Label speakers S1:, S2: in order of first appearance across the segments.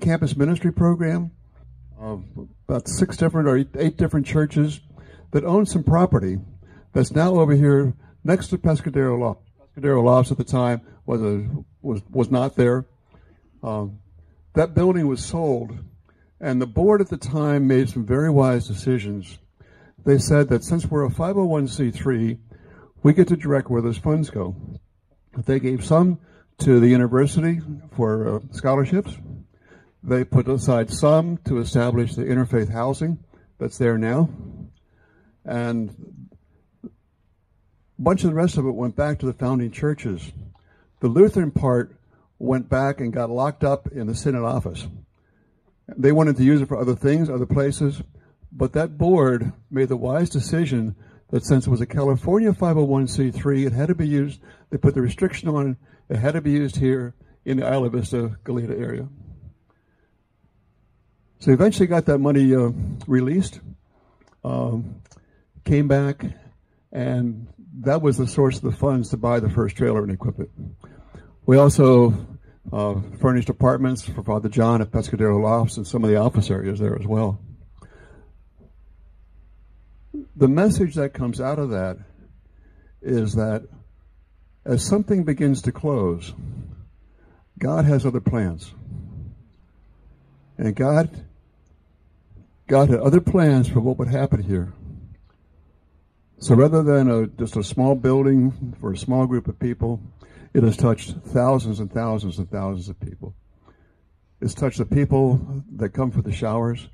S1: campus ministry program of about 6 different or 8 different churches that owned some property that's now over here next to Pescadero Lofts. Pescadero Lofts at the time was not there. That building was sold, and the board at the time made some very wise decisions. They said that since we're a 501c3, we get to direct where those funds go. They gave some to the university for scholarships. They put aside some to establish the interfaith housing that's there now. And a bunch of the rest of it went back to the founding churches. The Lutheran part went back and got locked up in the Synod office. They wanted to use it for other things, other places, but that board made the wise decision that since it was a California 501c3, it had to be used. They put the restriction on it. It had to be used here in the Isla Vista, Goleta area. So eventually got that money released, came back, and that was the source of the funds to buy the first trailer and equip it. We also furnished apartments for Father John at Pescadero Lofts and some of the office areas there as well. The message that comes out of that is that as something begins to close, God has other plans. And God had other plans for what would happen here. So rather than just a small building for a small group of people, it has touched thousands and thousands and thousands of people. It's touched the people that come for the showers.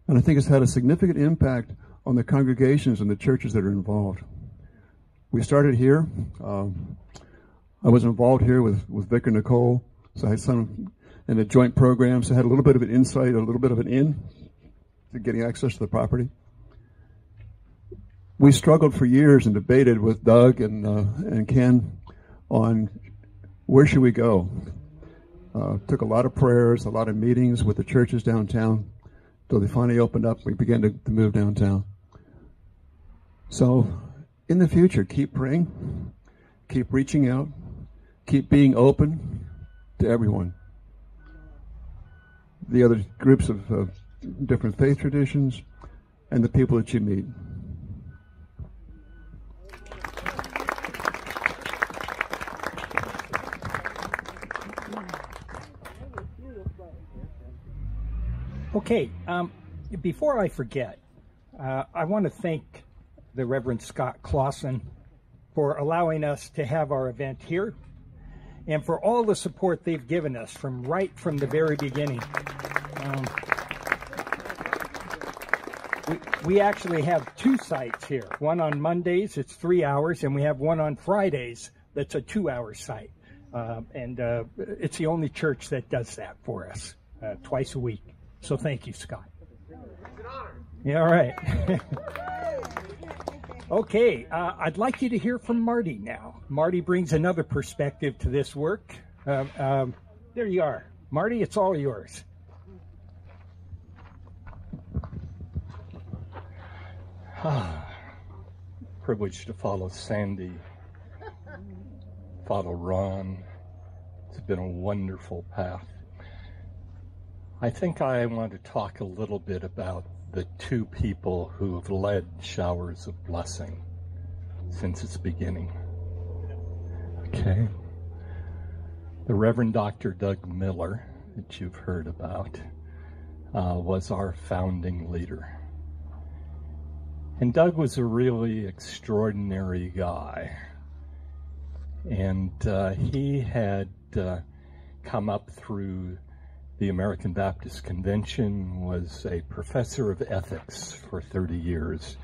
S1: And I think it's had a significant impact on the congregations and the churches that are involved. We started here. I was involved here with Vicar Nicole, so I had some in the joint program, so I had a little bit of an insight, a little bit of an in to getting access to the property. We struggled for years and debated with Doug and Ken on where should we go. Took a lot of prayers, a lot of meetings with the churches downtown, till they finally opened up. We began to move downtown. So in the future, keep praying, keep reaching out, keep being open to everyone. The other groups of different faith traditions and the people that you meet.
S2: Okay, before I forget, I want to thank the Reverend Scott Clausen for allowing us to have our event here and for all the support they've given us right from the very beginning. We actually have 2 sites here. One on Mondays, it's 3 hours, and we have one on Fridays that's a 2-hour site. It's the only church that does that for us twice a week. So thank you, Scott.
S3: It's an honor.
S2: Yeah, all right. Okay, I'd like you to hear from Marty now. Marty brings another perspective to this work. There you are. Marty, it's all yours.
S4: Privileged to follow Sandy, follow Ron. It's been a wonderful path. I think I want to talk a little bit about the 2 people who have led Showers of Blessing since its beginning. Okay. The Reverend Dr. Doug Miller, that you've heard about, was our founding leader. And Doug was a really extraordinary guy. And he had come up through the American Baptist Convention, was a professor of ethics for 30 years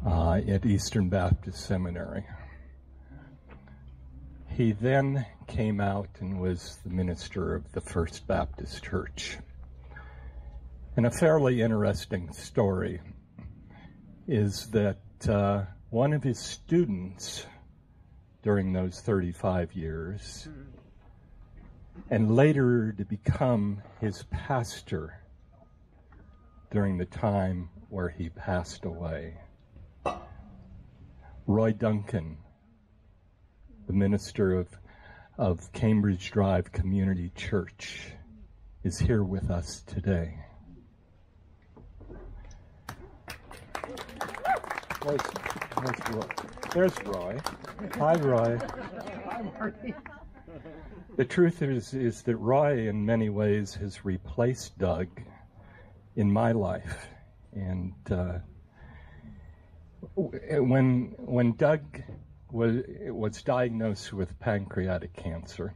S4: at Eastern Baptist Seminary. He then came out and was the minister of the First Baptist Church. And a fairly interesting story is that one of his students during those 35 years, and later to become his pastor during the time where he passed away, Roy Duncan, the minister of Cambridge Drive Community Church is here with us today. There's Roy. Hi, Roy.
S2: Hi, Marty.
S4: The truth is that Roy, in many ways, has replaced Doug in my life. And when Doug was diagnosed with pancreatic cancer,